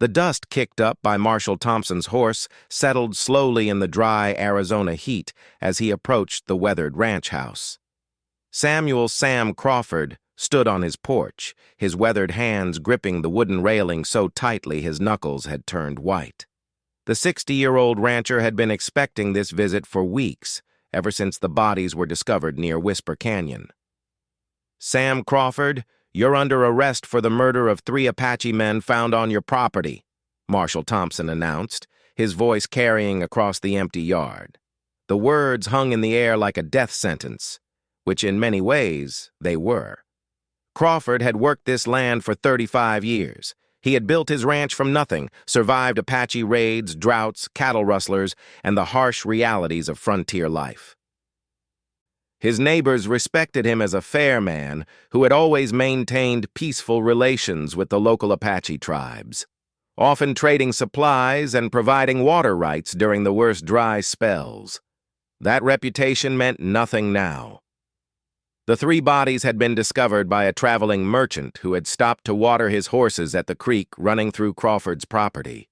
The dust kicked up by Marshal Thompson's horse settled slowly in the dry Arizona heat as he approached the weathered ranch house. Samuel Sam Crawford stood on his porch, his weathered hands gripping the wooden railing so tightly his knuckles had turned white. The 60-year-old rancher had been expecting this visit for weeks, ever since the bodies were discovered near Whisper Canyon. "Sam Crawford, you're under arrest for the murder of 3 Apache men found on your property," Marshal Thompson announced, his voice carrying across the empty yard. The words hung in the air like a death sentence, which in many ways they were. Crawford had worked this land for 35 years. He had built his ranch from nothing, survived Apache raids, droughts, cattle rustlers, and the harsh realities of frontier life. His neighbors respected him as a fair man who had always maintained peaceful relations with the local Apache tribes, often trading supplies and providing water rights during the worst dry spells. That reputation meant nothing now. The 3 bodies had been discovered by a traveling merchant who had stopped to water his horses at the creek running through Crawford's property.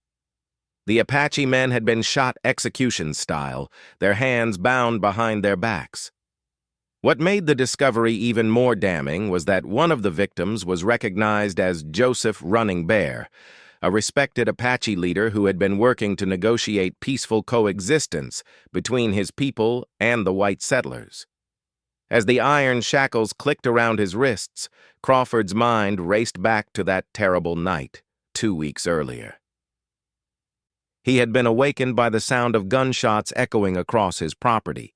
The Apache men had been shot execution style, their hands bound behind their backs. What made the discovery even more damning was that one of the victims was recognized as Joseph Running Bear, a respected Apache leader who had been working to negotiate peaceful coexistence between his people and the white settlers. As the iron shackles clicked around his wrists, Crawford's mind raced back to that terrible night, 2 weeks earlier. He had been awakened by the sound of gunshots echoing across his property.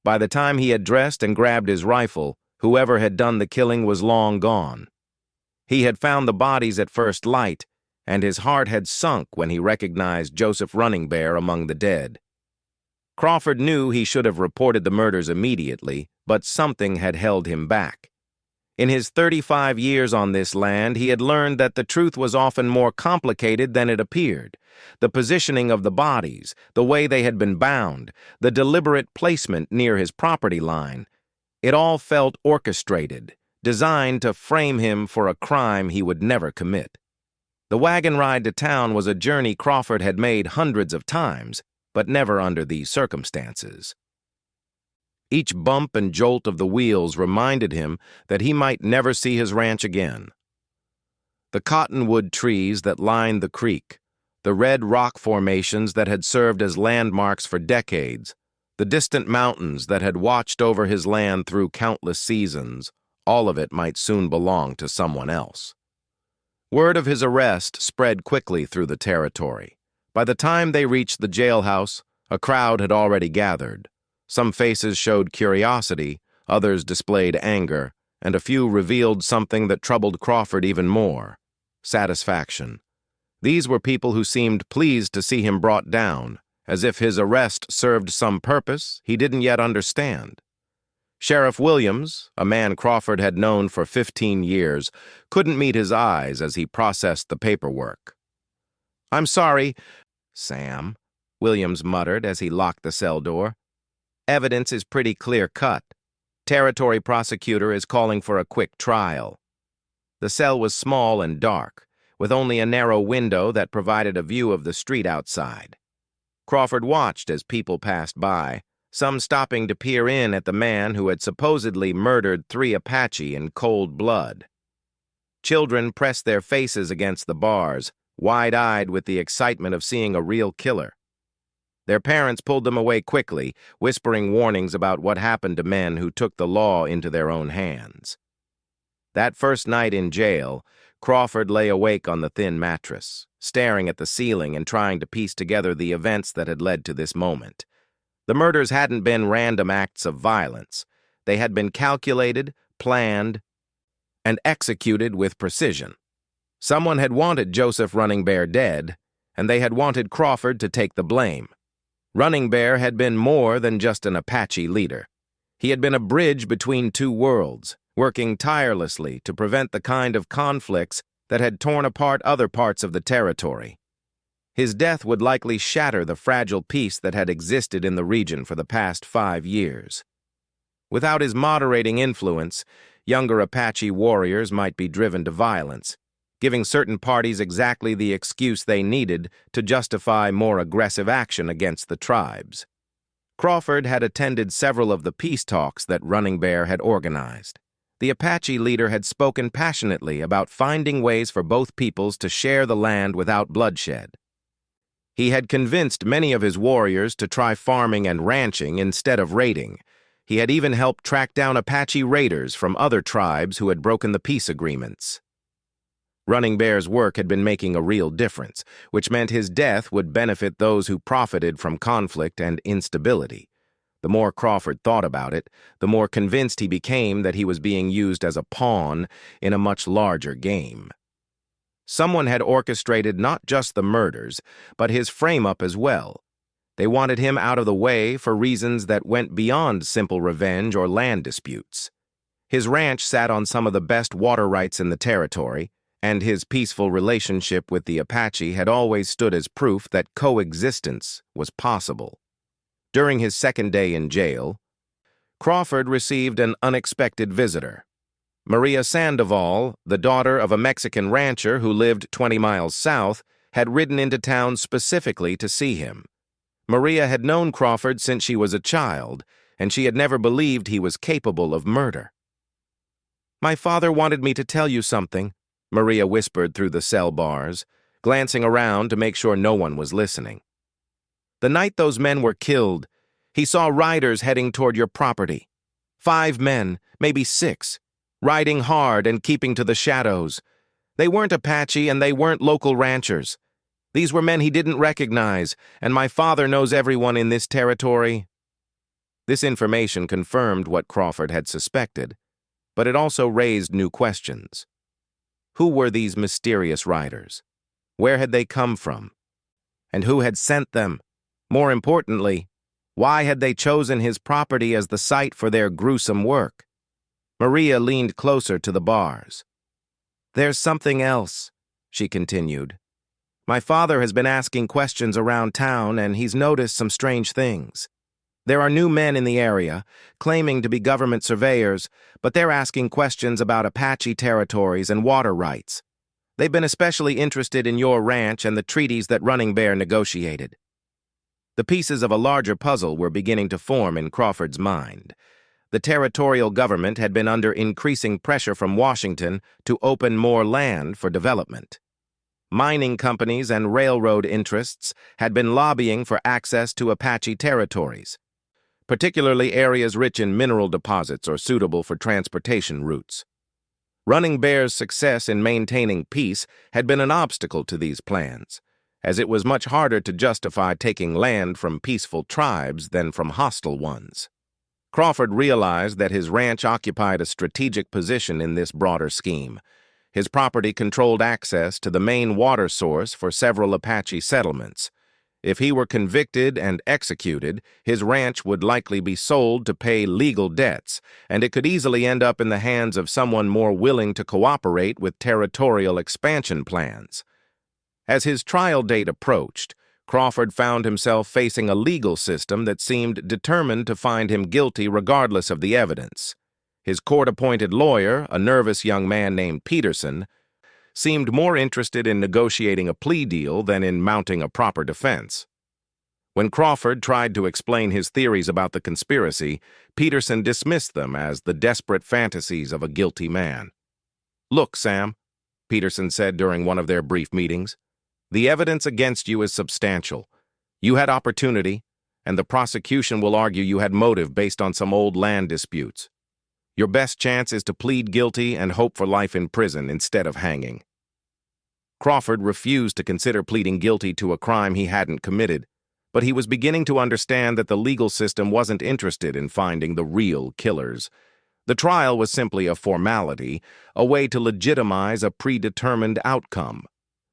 By the time he had dressed and grabbed his rifle, whoever had done the killing was long gone. He had found the bodies at first light, and his heart had sunk when he recognized Joseph Running Bear among the dead. Crawford knew he should have reported the murders immediately, but something had held him back. In his 35 years on this land, he had learned that the truth was often more complicated than it appeared. The positioning of the bodies, the way they had been bound, the deliberate placement near his property line, it all felt orchestrated, designed to frame him for a crime he would never commit. The wagon ride to town was a journey Crawford had made hundreds of times, but never under these circumstances. Each bump and jolt of the wheels reminded him that he might never see his ranch again. The cottonwood trees that lined the creek, the red rock formations that had served as landmarks for decades, the distant mountains that had watched over his land through countless seasons, all of it might soon belong to someone else. Word of his arrest spread quickly through the territory. By the time they reached the jailhouse, a crowd had already gathered. Some faces showed curiosity, others displayed anger, and a few revealed something that troubled Crawford even more: satisfaction. These were people who seemed pleased to see him brought down, as if his arrest served some purpose he didn't yet understand. Sheriff Williams, a man Crawford had known for 15 years, couldn't meet his eyes as he processed the paperwork. "I'm sorry, Sam," Williams muttered as he locked the cell door. "Evidence is pretty clear-cut. Territory prosecutor is calling for a quick trial." The cell was small and dark, with only a narrow window that provided a view of the street outside. Crawford watched as people passed by, some stopping to peer in at the man who had supposedly murdered 3 Apache in cold blood. Children pressed their faces against the bars, wide-eyed with the excitement of seeing a real killer. Their parents pulled them away quickly, whispering warnings about what happened to men who took the law into their own hands. That first night in jail, Crawford lay awake on the thin mattress, staring at the ceiling and trying to piece together the events that had led to this moment. The murders hadn't been random acts of violence. They had been calculated, planned, and executed with precision. Someone had wanted Joseph Running Bear dead, and they had wanted Crawford to take the blame. Running Bear had been more than just an Apache leader. He had been a bridge between 2 worlds, working tirelessly to prevent the kind of conflicts that had torn apart other parts of the territory. His death would likely shatter the fragile peace that had existed in the region for the past 5 years. Without his moderating influence, younger Apache warriors might be driven to violence. giving certain parties exactly the excuse they needed to justify more aggressive action against the tribes. Crawford had attended several of the peace talks that Running Bear had organized. The Apache leader had spoken passionately about finding ways for both peoples to share the land without bloodshed. He had convinced many of his warriors to try farming and ranching instead of raiding. He had even helped track down Apache raiders from other tribes who had broken the peace agreements. Running Bear's work had been making a real difference, which meant his death would benefit those who profited from conflict and instability. The more Crawford thought about it, the more convinced he became that he was being used as a pawn in a much larger game. Someone had orchestrated not just the murders, but his frame-up as well. They wanted him out of the way for reasons that went beyond simple revenge or land disputes. His ranch sat on some of the best water rights in the territory, and his peaceful relationship with the Apache had always stood as proof that coexistence was possible. During his second day in jail, Crawford received an unexpected visitor. Maria Sandoval, the daughter of a Mexican rancher who lived 20 miles south, had ridden into town specifically to see him. Maria had known Crawford since she was a child, and she had never believed he was capable of murder. "My father wanted me to tell you something," Maria whispered through the cell bars, glancing around to make sure no one was listening. "The night those men were killed, he saw riders heading toward your property. 5 men, maybe 6, riding hard and keeping to the shadows. They weren't Apache and they weren't local ranchers. These were men he didn't recognize, and my father knows everyone in this territory." This information confirmed what Crawford had suspected, but it also raised new questions. Who were these mysterious riders? Where had they come from? And who had sent them? More importantly, why had they chosen his property as the site for their gruesome work? Maria leaned closer to the bars. "There's something else," she continued. "My father has been asking questions around town, and he's noticed some strange things. There are new men in the area, claiming to be government surveyors, but they're asking questions about Apache territories and water rights. They've been especially interested in your ranch and the treaties that Running Bear negotiated." The pieces of a larger puzzle were beginning to form in Crawford's mind. The territorial government had been under increasing pressure from Washington to open more land for development. Mining companies and railroad interests had been lobbying for access to Apache territories, particularly areas rich in mineral deposits or suitable for transportation routes. Running Bear's success in maintaining peace had been an obstacle to these plans, as it was much harder to justify taking land from peaceful tribes than from hostile ones. Crawford realized that his ranch occupied a strategic position in this broader scheme. His property controlled access to the main water source for several Apache settlements. If he were convicted and executed, his ranch would likely be sold to pay legal debts, and it could easily end up in the hands of someone more willing to cooperate with territorial expansion plans. As his trial date approached, Crawford found himself facing a legal system that seemed determined to find him guilty regardless of the evidence. His court-appointed lawyer, a nervous young man named Peterson, seemed more interested in negotiating a plea deal than in mounting a proper defense. When Crawford tried to explain his theories about the conspiracy, Peterson dismissed them as the desperate fantasies of a guilty man. "Look, Sam," Peterson said during one of their brief meetings, "the evidence against you is substantial. You had opportunity, and the prosecution will argue you had motive based on some old land disputes. Your best chance is to plead guilty and hope for life in prison instead of hanging." Crawford refused to consider pleading guilty to a crime he hadn't committed, but he was beginning to understand that the legal system wasn't interested in finding the real killers. The trial was simply a formality, a way to legitimize a predetermined outcome.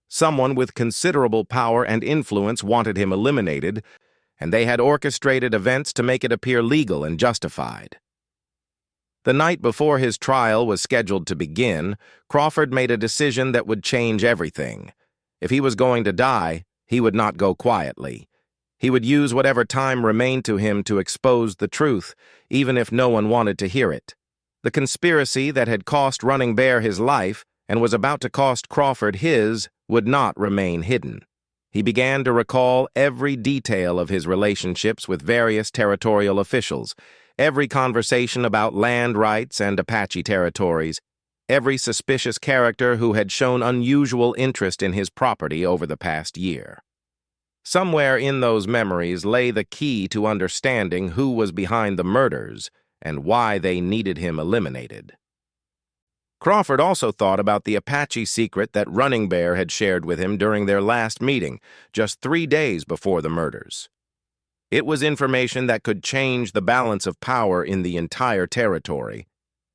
Someone with considerable power and influence wanted him eliminated, and they had orchestrated events to make it appear legal and justified. The night before his trial was scheduled to begin, Crawford made a decision that would change everything. If he was going to die, he would not go quietly. He would use whatever time remained to him to expose the truth, even if no one wanted to hear it. The conspiracy that had cost Running Bear his life and was about to cost Crawford his, would not remain hidden. He began to recall every detail of his relationships with various territorial officials, every conversation about land rights and Apache territories, every suspicious character who had shown unusual interest in his property over the past year. Somewhere in those memories lay the key to understanding who was behind the murders and why they needed him eliminated. Crawford also thought about the Apache secret that Running Bear had shared with him during their last meeting, just 3 days before the murders. It was information that could change the balance of power in the entire territory,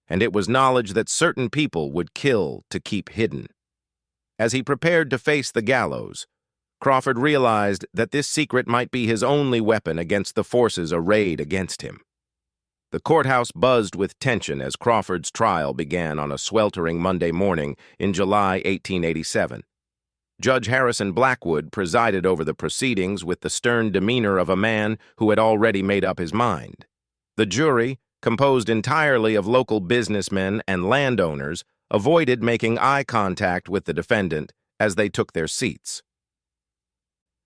and it was knowledge that certain people would kill to keep hidden. As he prepared to face the gallows, Crawford realized that this secret might be his only weapon against the forces arrayed against him. The courthouse buzzed with tension as Crawford's trial began on a sweltering Monday morning in July 1887. Judge Harrison Blackwood presided over the proceedings with the stern demeanor of a man who had already made up his mind. The jury, composed entirely of local businessmen and landowners, avoided making eye contact with the defendant as they took their seats.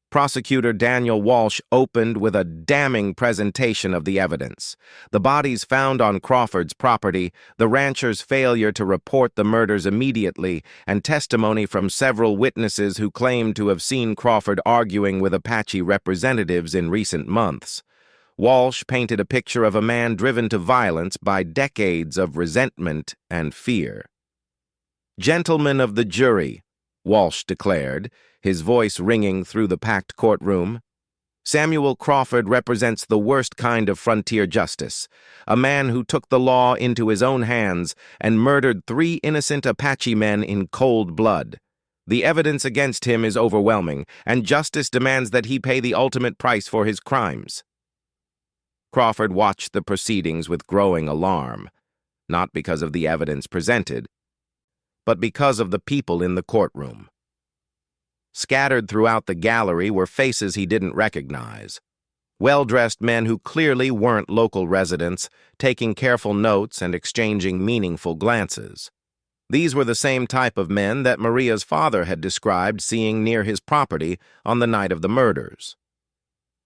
Prosecutor Daniel Walsh opened with a damning presentation of the evidence: the bodies found on Crawford's property, the rancher's failure to report the murders immediately, and testimony from several witnesses who claimed to have seen Crawford arguing with Apache representatives in recent months. Walsh painted a picture of a man driven to violence by decades of resentment and fear. "Gentlemen of the jury," Walsh declared, his voice ringing through the packed courtroom, "Samuel Crawford represents the worst kind of frontier justice, a man who took the law into his own hands and murdered 3 innocent Apache men in cold blood. The evidence against him is overwhelming, and justice demands that he pay the ultimate price for his crimes." Crawford watched the proceedings with growing alarm, not because of the evidence presented, but because of the people in the courtroom. Scattered throughout the gallery were faces he didn't recognize. Well-dressed men who clearly weren't local residents, taking careful notes and exchanging meaningful glances. These were the same type of men that Maria's father had described seeing near his property on the night of the murders.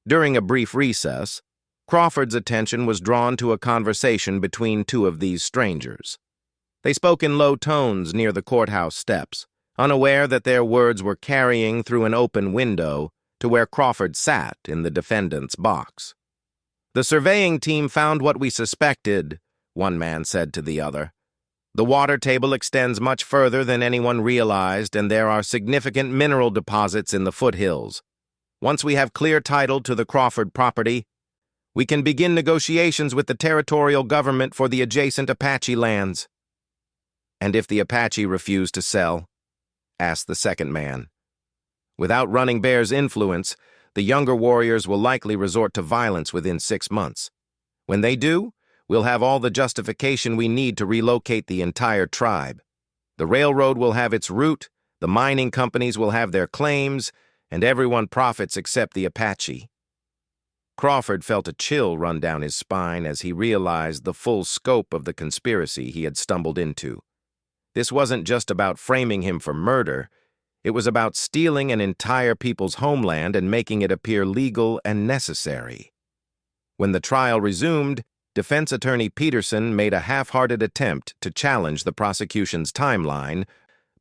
During a brief recess, Crawford's attention was drawn to a conversation between 2 of these strangers. They spoke in low tones near the courthouse steps, unaware that their words were carrying through an open window to where Crawford sat in the defendant's box. "The surveying team found what we suspected," one man said to the other. "The water table extends much further than anyone realized, and there are significant mineral deposits in the foothills. Once we have clear title to the Crawford property, we can begin negotiations with the territorial government for the adjacent Apache lands." "And if the Apache refuse to sell?" asked the second man. "Without Running Bear's influence, the younger warriors will likely resort to violence within 6 months. When they do, we'll have all the justification we need to relocate the entire tribe. The railroad will have its route, the mining companies will have their claims, and everyone profits except the Apache." Crawford felt a chill run down his spine as he realized the full scope of the conspiracy he had stumbled into. This wasn't just about framing him for murder. It was about stealing an entire people's homeland and making it appear legal and necessary. When the trial resumed, defense attorney Peterson made a half-hearted attempt to challenge the prosecution's timeline,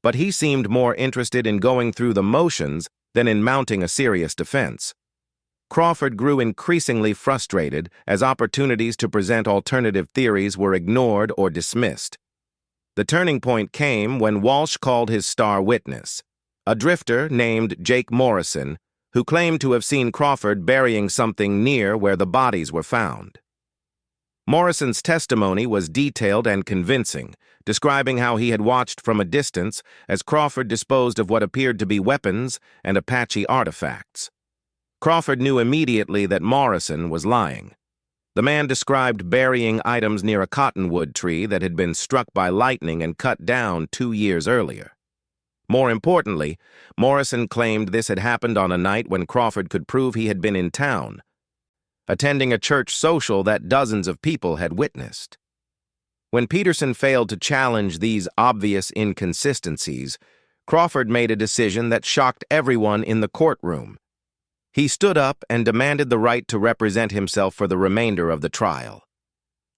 but he seemed more interested in going through the motions than in mounting a serious defense. Crawford grew increasingly frustrated as opportunities to present alternative theories were ignored or dismissed. The turning point came when Walsh called his star witness, a drifter named Jake Morrison, who claimed to have seen Crawford burying something near where the bodies were found. Morrison's testimony was detailed and convincing, describing how he had watched from a distance as Crawford disposed of what appeared to be weapons and Apache artifacts. Crawford knew immediately that Morrison was lying. The man described burying items near a cottonwood tree that had been struck by lightning and cut down 2 years earlier. More importantly, Morrison claimed this had happened on a night when Crawford could prove he had been in town, attending a church social that dozens of people had witnessed. When Peterson failed to challenge these obvious inconsistencies, Crawford made a decision that shocked everyone in the courtroom. He stood up and demanded the right to represent himself for the remainder of the trial.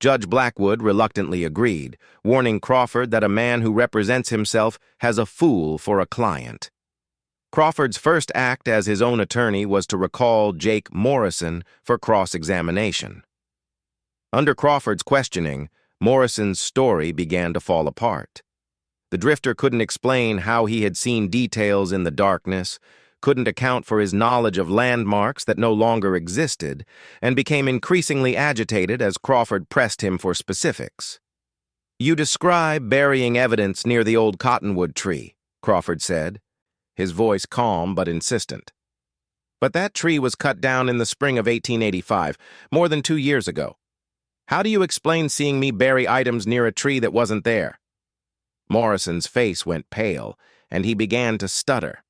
Judge Blackwood reluctantly agreed, warning Crawford that a man who represents himself has a fool for a client. Crawford's first act as his own attorney was to recall Jake Morrison for cross-examination. Under Crawford's questioning, Morrison's story began to fall apart. The drifter couldn't explain how he had seen details in the darkness, couldn't account for his knowledge of landmarks that no longer existed, and became increasingly agitated as Crawford pressed him for specifics. "You describe burying evidence near the old cottonwood tree," Crawford said, his voice calm but insistent. "But that tree was cut down in the spring of 1885, more than 2 years ago. How do you explain seeing me bury items near a tree that wasn't there?" Morrison's face went pale, and he began to stutter.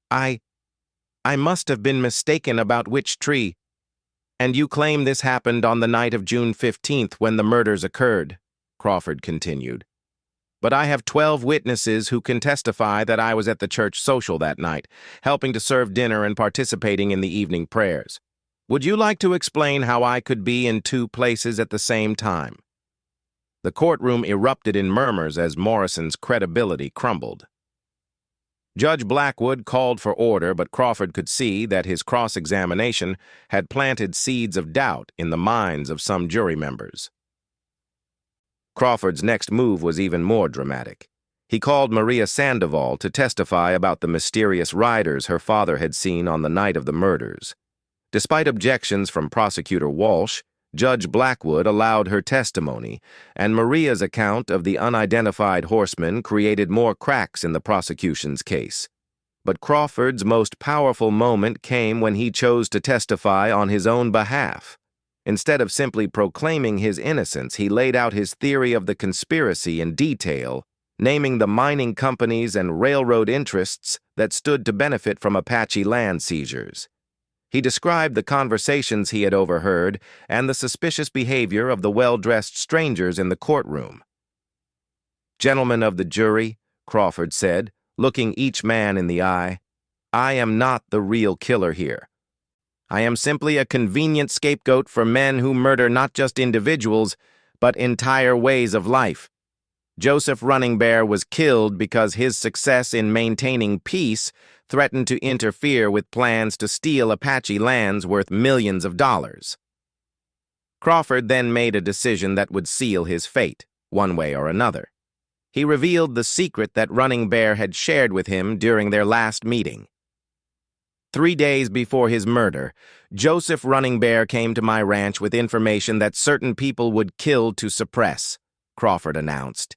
I must have been mistaken about which tree. And you claim this happened on the night of June 15th when the murders occurred," Crawford continued. "But I have 12 witnesses who can testify that I was at the church social that night, helping to serve dinner and participating in the evening prayers. Would you like to explain how I could be in 2 places at the same time?" The courtroom erupted in murmurs as Morrison's credibility crumbled. Judge Blackwood called for order, but Crawford could see that his cross-examination had planted seeds of doubt in the minds of some jury members. Crawford's next move was even more dramatic. He called Maria Sandoval to testify about the mysterious riders her father had seen on the night of the murders. Despite objections from Prosecutor Walsh, Judge Blackwood allowed her testimony, and Maria's account of the unidentified horsemen created more cracks in the prosecution's case. But Crawford's most powerful moment came when he chose to testify on his own behalf. Instead of simply proclaiming his innocence, he laid out his theory of the conspiracy in detail, naming the mining companies and railroad interests that stood to benefit from Apache land seizures. He described the conversations he had overheard and the suspicious behavior of the well-dressed strangers in the courtroom. "Gentlemen of the jury," Crawford said, looking each man in the eye, "I am not the real killer here. I am simply a convenient scapegoat for men who murder not just individuals, but entire ways of life. Joseph Running Bear was killed because his success in maintaining peace threatened to interfere with plans to steal Apache lands worth millions of dollars." Crawford then made a decision that would seal his fate, one way or another. He revealed the secret that Running Bear had shared with him during their last meeting. 3 days before his murder, Joseph Running Bear came to my ranch with information that certain people would kill to suppress, Crawford announced.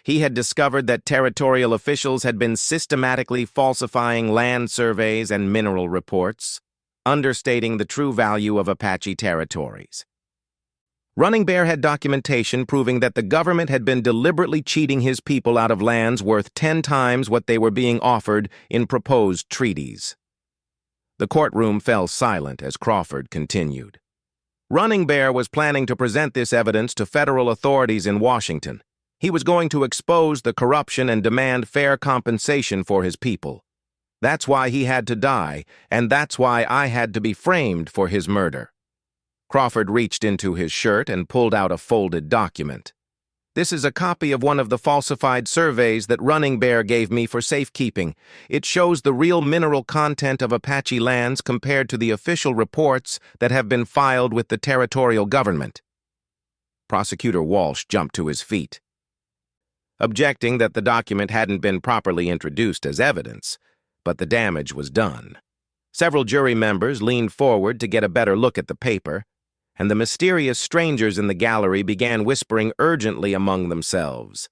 He had discovered that territorial officials had been systematically falsifying land surveys and mineral reports, understating the true value of Apache territories. Running Bear had documentation proving that the government had been deliberately cheating his people out of lands worth 10 times what they were being offered in proposed treaties. The courtroom fell silent as Crawford continued. Running Bear was planning to present this evidence to federal authorities in Washington. He was going to expose the corruption and demand fair compensation for his people. That's why he had to die, and that's why I had to be framed for his murder. Crawford reached into his shirt and pulled out a folded document. "This is a copy of one of the falsified surveys that Running Bear gave me for safekeeping. It shows the real mineral content of Apache lands compared to the official reports that have been filed with the territorial government." Prosecutor Walsh jumped to his feet, objecting that the document hadn't been properly introduced as evidence, but the damage was done. Several jury members leaned forward to get a better look at the paper, and the mysterious strangers in the gallery began whispering urgently among themselves.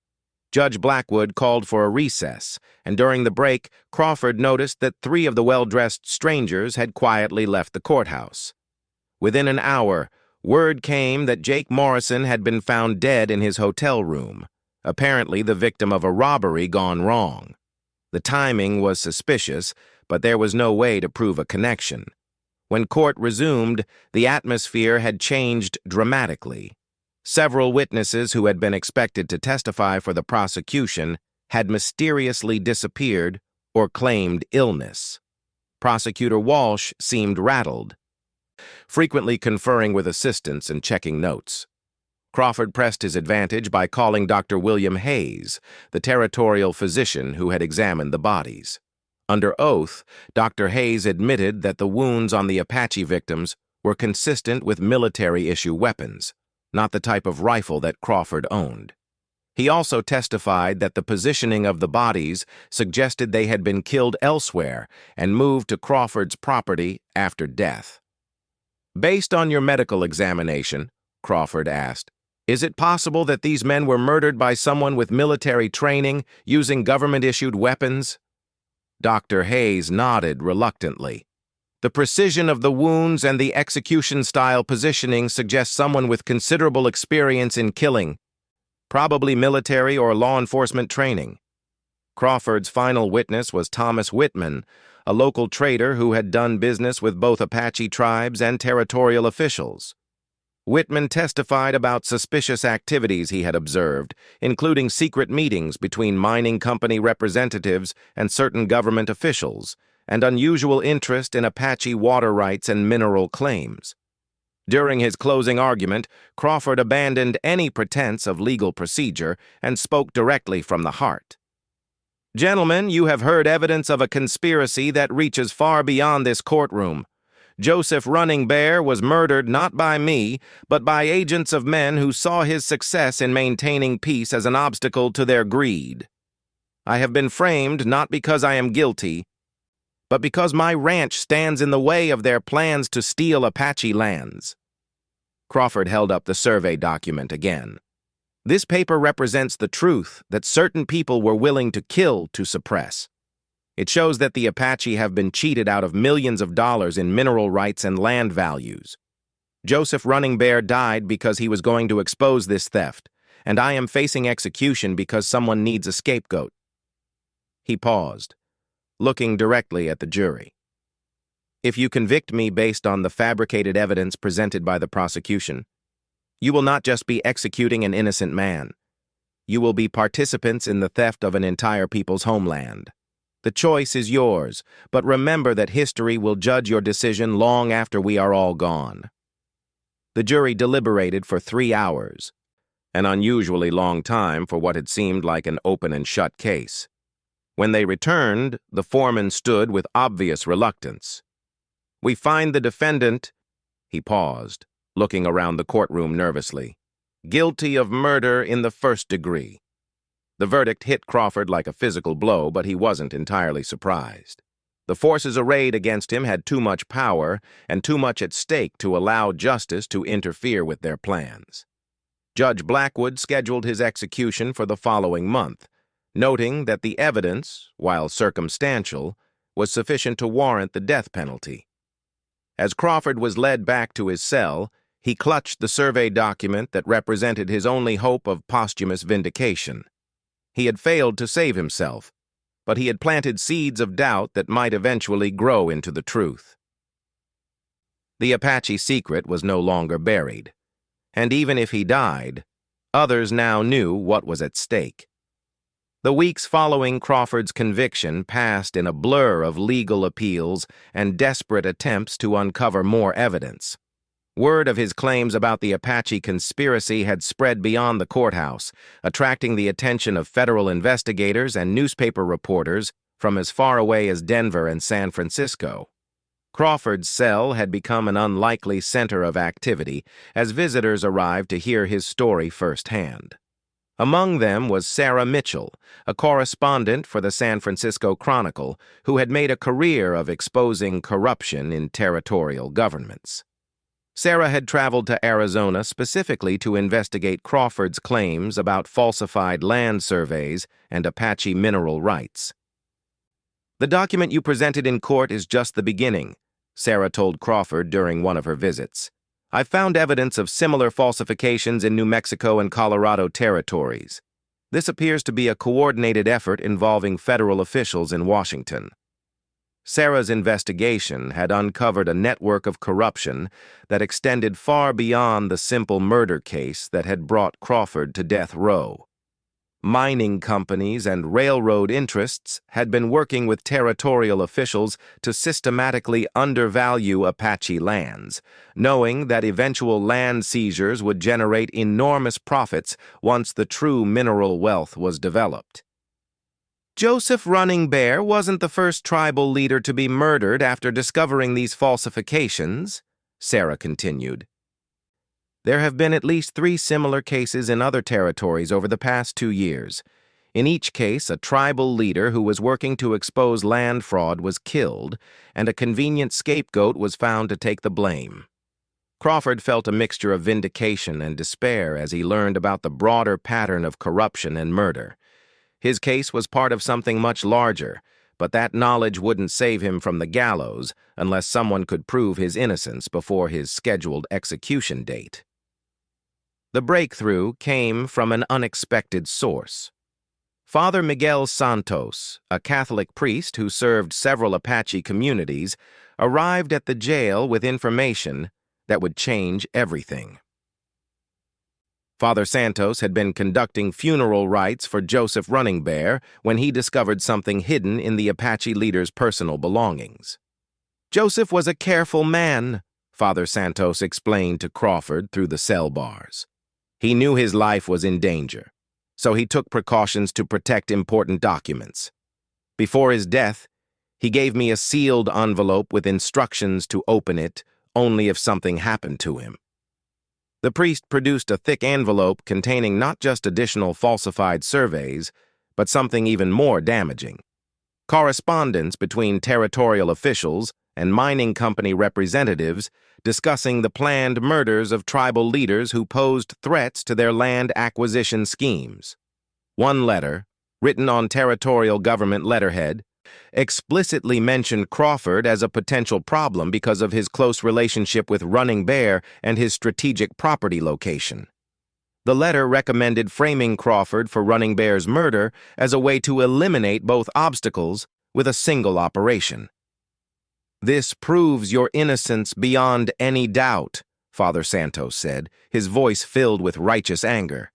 Judge Blackwood called for a recess, and during the break, Crawford noticed that 3 of the well-dressed strangers had quietly left the courthouse. Within an hour, word came that Jake Morrison had been found dead in his hotel room, apparently the victim of a robbery gone wrong. The timing was suspicious, but there was no way to prove a connection. When court resumed, the atmosphere had changed dramatically. Several witnesses who had been expected to testify for the prosecution had mysteriously disappeared or claimed illness. Prosecutor Walsh seemed rattled, frequently conferring with assistants and checking notes. Crawford pressed his advantage by calling Dr. William Hayes, the territorial physician who had examined the bodies. Under oath, Dr. Hayes admitted that the wounds on the Apache victims were consistent with military-issue weapons, not the type of rifle that Crawford owned. He also testified that the positioning of the bodies suggested they had been killed elsewhere and moved to Crawford's property after death. "Based on your medical examination," Crawford asked, "is it possible that these men were murdered by someone with military training using government-issued weapons?" Dr. Hayes nodded reluctantly. "The precision of the wounds and the execution-style positioning suggests someone with considerable experience in killing, probably military or law enforcement training." Crawford's final witness was Thomas Whitman, a local trader who had done business with both Apache tribes and territorial officials. Whitman testified about suspicious activities he had observed, including secret meetings between mining company representatives and certain government officials, and unusual interest in Apache water rights and mineral claims. During his closing argument, Crawford abandoned any pretense of legal procedure and spoke directly from the heart. "Gentlemen, you have heard evidence of a conspiracy that reaches far beyond this courtroom. Joseph Running Bear was murdered not by me, but by agents of men who saw his success in maintaining peace as an obstacle to their greed. I have been framed not because I am guilty, but because my ranch stands in the way of their plans to steal Apache lands." Crawford held up the survey document again. "This paper represents the truth that certain people were willing to kill to suppress. It shows that the Apache have been cheated out of millions of dollars in mineral rights and land values. Joseph Running Bear died because he was going to expose this theft, and I am facing execution because someone needs a scapegoat." He paused, looking directly at the jury. "If you convict me based on the fabricated evidence presented by the prosecution, you will not just be executing an innocent man. You will be participants in the theft of an entire people's homeland. The choice is yours, but remember that history will judge your decision long after we are all gone." The jury deliberated for 3 hours, an unusually long time for what had seemed like an open and shut case. When they returned, the foreman stood with obvious reluctance. "We find the defendant," he paused, looking around the courtroom nervously, "guilty of murder in the first degree." The verdict hit Crawford like a physical blow, but he wasn't entirely surprised. The forces arrayed against him had too much power and too much at stake to allow justice to interfere with their plans. Judge Blackwood scheduled his execution for the following month, noting that the evidence, while circumstantial, was sufficient to warrant the death penalty. As Crawford was led back to his cell, he clutched the survey document that represented his only hope of posthumous vindication. He had failed to save himself, but he had planted seeds of doubt that might eventually grow into the truth. The Apache secret was no longer buried, and even if he died, others now knew what was at stake. The weeks following Crawford's conviction passed in a blur of legal appeals and desperate attempts to uncover more evidence. Word of his claims about the Apache conspiracy had spread beyond the courthouse, attracting the attention of federal investigators and newspaper reporters from as far away as Denver and San Francisco. Crawford's cell had become an unlikely center of activity as visitors arrived to hear his story firsthand. Among them was Sarah Mitchell, a correspondent for the San Francisco Chronicle, who had made a career of exposing corruption in territorial governments. Sarah had traveled to Arizona specifically to investigate Crawford's claims about falsified land surveys and Apache mineral rights. "The document you presented in court is just the beginning," Sarah told Crawford during one of her visits. "I've found evidence of similar falsifications in New Mexico and Colorado territories. This appears to be a coordinated effort involving federal officials in Washington." Sarah's investigation had uncovered a network of corruption that extended far beyond the simple murder case that had brought Crawford to death row. Mining companies and railroad interests had been working with territorial officials to systematically undervalue Apache lands, knowing that eventual land seizures would generate enormous profits once the true mineral wealth was developed. Joseph Running Bear wasn't the first tribal leader to be murdered after discovering these falsifications, Sarah continued. There have been at least 3 similar cases in other territories over the past 2 years. In each case, a tribal leader who was working to expose land fraud was killed, and a convenient scapegoat was found to take the blame. Crawford felt a mixture of vindication and despair as he learned about the broader pattern of corruption and murder. His case was part of something much larger, but that knowledge wouldn't save him from the gallows unless someone could prove his innocence before his scheduled execution date. The breakthrough came from an unexpected source. Father Miguel Santos, a Catholic priest who served several Apache communities, arrived at the jail with information that would change everything. Father Santos had been conducting funeral rites for Joseph Running Bear when he discovered something hidden in the Apache leader's personal belongings. Joseph was a careful man, Father Santos explained to Crawford through the cell bars. He knew his life was in danger, so he took precautions to protect important documents. Before his death, he gave me a sealed envelope with instructions to open it only if something happened to him. The priest produced a thick envelope containing not just additional falsified surveys, but something even more damaging. Correspondence between territorial officials and mining company representatives discussing the planned murders of tribal leaders who posed threats to their land acquisition schemes. One letter, written on territorial government letterhead, explicitly mentioned Crawford as a potential problem because of his close relationship with Running Bear and his strategic property location. The letter recommended framing Crawford for Running Bear's murder as a way to eliminate both obstacles with a single operation. "This proves your innocence beyond any doubt," Father Santos said, his voice filled with righteous anger.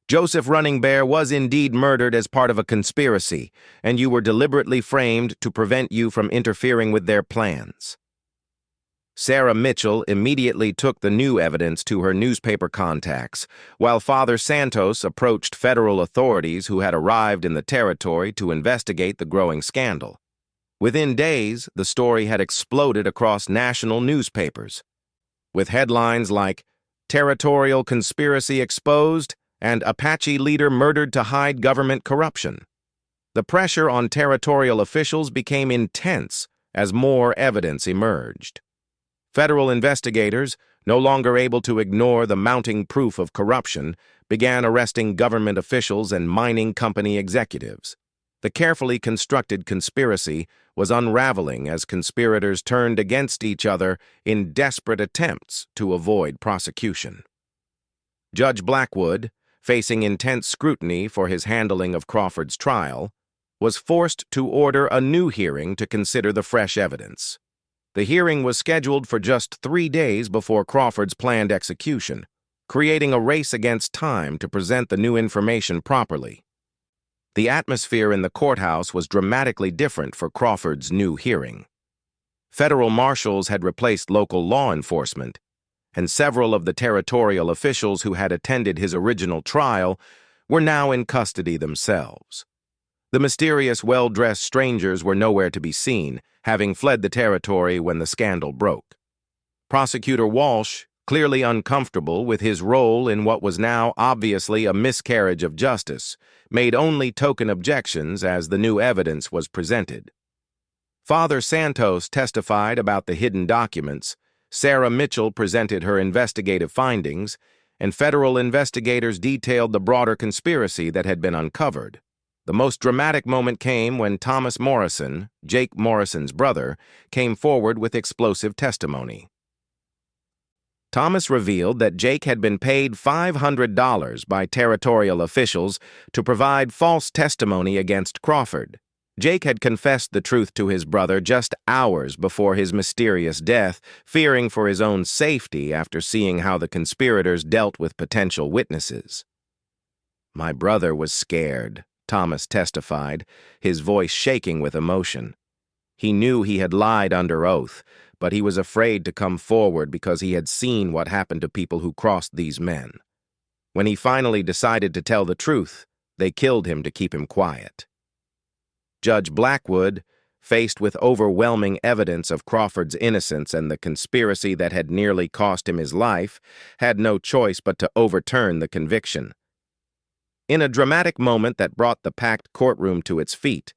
"Joseph Running Bear was indeed murdered as part of a conspiracy, and you were deliberately framed to prevent you from interfering with their plans." Sarah Mitchell immediately took the new evidence to her newspaper contacts, while Father Santos approached federal authorities who had arrived in the territory to investigate the growing scandal. Within days, the story had exploded across national newspapers, with headlines like "Territorial Conspiracy Exposed" and "Apache Leader Murdered to Hide Government Corruption." The pressure on territorial officials became intense as more evidence emerged. Federal investigators, no longer able to ignore the mounting proof of corruption, began arresting government officials and mining company executives. The carefully constructed conspiracy was unraveling as conspirators turned against each other in desperate attempts to avoid prosecution. Judge Blackwood, facing intense scrutiny for his handling of Crawford's trial, was forced to order a new hearing to consider the fresh evidence. The hearing was scheduled for just 3 days before Crawford's planned execution, creating a race against time to present the new information properly. The atmosphere in the courthouse was dramatically different for Crawford's new hearing. Federal marshals had replaced local law enforcement, and several of the territorial officials who had attended his original trial were now in custody themselves. The mysterious, well-dressed strangers were nowhere to be seen, having fled the territory when the scandal broke. Prosecutor Walsh, clearly uncomfortable with his role in what was now obviously a miscarriage of justice, made only token objections as the new evidence was presented. Father Santos testified about the hidden documents, Sarah Mitchell presented her investigative findings, and federal investigators detailed the broader conspiracy that had been uncovered. The most dramatic moment came when Thomas Morrison, Jake Morrison's brother, came forward with explosive testimony. Thomas revealed that Jake had been paid $500 by territorial officials to provide false testimony against Crawford, Jake had confessed the truth to his brother just hours before his mysterious death, fearing for his own safety after seeing how the conspirators dealt with potential witnesses. "My brother was scared," Thomas testified, his voice shaking with emotion. He knew he had lied under oath, but he was afraid to come forward because he had seen what happened to people who crossed these men. When he finally decided to tell the truth, they killed him to keep him quiet. Judge Blackwood, faced with overwhelming evidence of Crawford's innocence and the conspiracy that had nearly cost him his life, had no choice but to overturn the conviction. In a dramatic moment that brought the packed courtroom to its feet,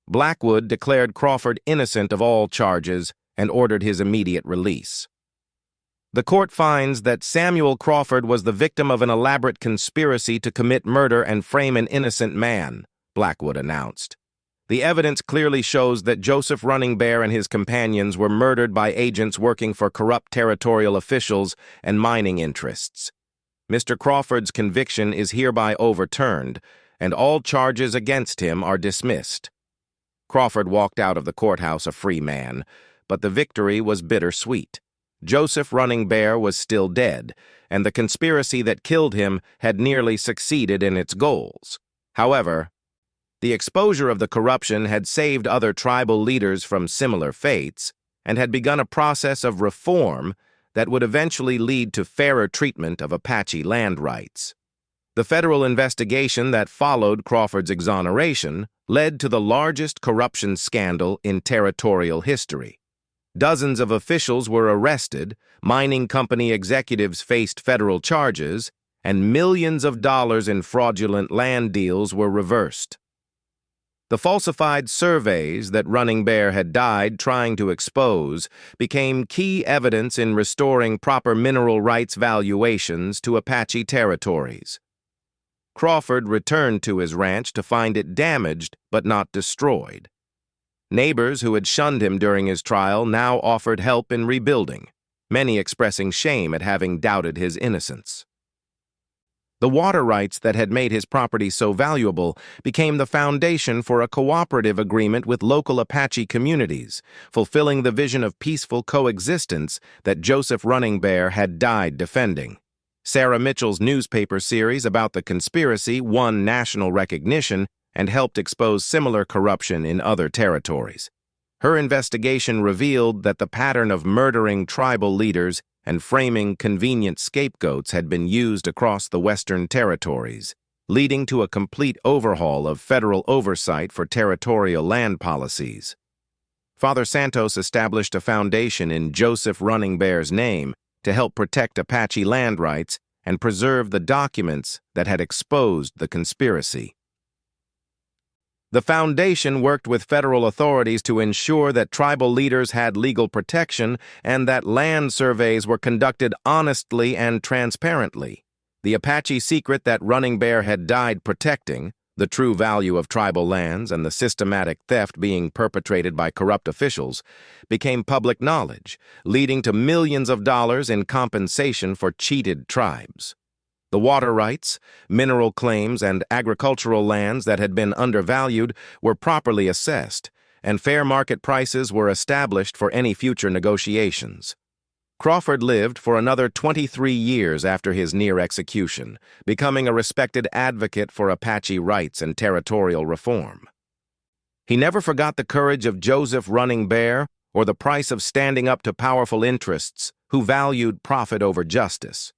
Blackwood declared Crawford innocent of all charges and ordered his immediate release. "The court finds that Samuel Crawford was the victim of an elaborate conspiracy to commit murder and frame an innocent man," Blackwood announced. "The evidence clearly shows that Joseph Running Bear and his companions were murdered by agents working for corrupt territorial officials and mining interests. Mr. Crawford's conviction is hereby overturned, and all charges against him are dismissed." Crawford walked out of the courthouse a free man, but the victory was bittersweet. Joseph Running Bear was still dead, and the conspiracy that killed him had nearly succeeded in its goals. However, the exposure of the corruption had saved other tribal leaders from similar fates and had begun a process of reform that would eventually lead to fairer treatment of Apache land rights. The federal investigation that followed Crawford's exoneration led to the largest corruption scandal in territorial history. Dozens of officials were arrested, mining company executives faced federal charges, and millions of dollars in fraudulent land deals were reversed. The falsified surveys that Running Bear had died trying to expose became key evidence in restoring proper mineral rights valuations to Apache territories. Crawford returned to his ranch to find it damaged but not destroyed. Neighbors who had shunned him during his trial now offered help in rebuilding, many expressing shame at having doubted his innocence. The water rights that had made his property so valuable became the foundation for a cooperative agreement with local Apache communities, fulfilling the vision of peaceful coexistence that Joseph Running Bear had died defending. Sarah Mitchell's newspaper series about the conspiracy won national recognition and helped expose similar corruption in other territories. Her investigation revealed that the pattern of murdering tribal leaders and framing convenient scapegoats had been used across the Western territories, leading to a complete overhaul of federal oversight for territorial land policies. Father Santos established a foundation in Joseph Running Bear's name to help protect Apache land rights and preserve the documents that had exposed the conspiracy. The foundation worked with federal authorities to ensure that tribal leaders had legal protection and that land surveys were conducted honestly and transparently. The Apache secret that Running Bear had died protecting, the true value of tribal lands and the systematic theft being perpetrated by corrupt officials, became public knowledge, leading to millions of dollars in compensation for cheated tribes. The water rights, mineral claims, and agricultural lands that had been undervalued were properly assessed, and fair market prices were established for any future negotiations. Crawford lived for another 23 years after his near execution, becoming a respected advocate for Apache rights and territorial reform. He never forgot the courage of Joseph Running Bear or the price of standing up to powerful interests who valued profit over justice.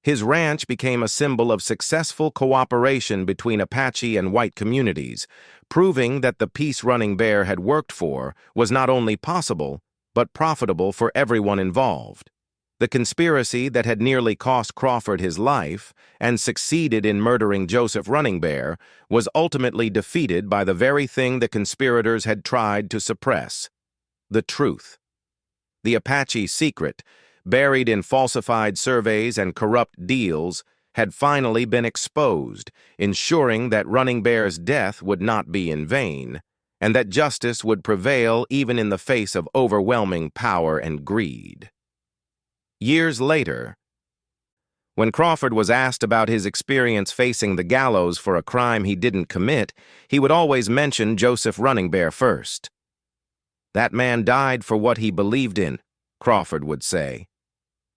His ranch became a symbol of successful cooperation between Apache and white communities, proving that the peace Running Bear had worked for was not only possible, but profitable for everyone involved. The conspiracy that had nearly cost Crawford his life and succeeded in murdering Joseph Running Bear was ultimately defeated by the very thing the conspirators had tried to suppress: the truth. The Apache secret, buried in falsified surveys and corrupt deals, had finally been exposed, ensuring that Running Bear's death would not be in vain, and that justice would prevail even in the face of overwhelming power and greed. Years later, When Crawford was asked about his experience facing the gallows for a crime he didn't commit, he would always mention Joseph Running Bear first. "That man died for what he believed in," Crawford would say.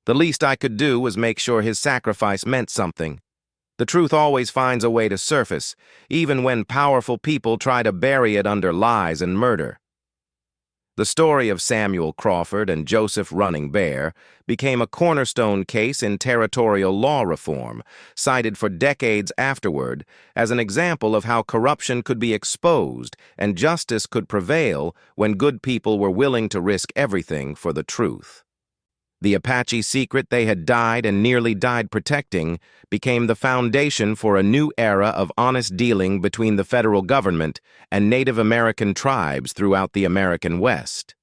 "The least I could do was make sure his sacrifice meant something." The truth always finds a way to surface, even when powerful people try to bury it under lies and murder. The story of Samuel Crawford and Joseph Running Bear became a cornerstone case in territorial law reform, cited for decades afterward as an example of how corruption could be exposed and justice could prevail when good people were willing to risk everything for the truth. The Apache secret they had died and nearly died protecting became the foundation for a new era of honest dealing between the federal government and Native American tribes throughout the American West.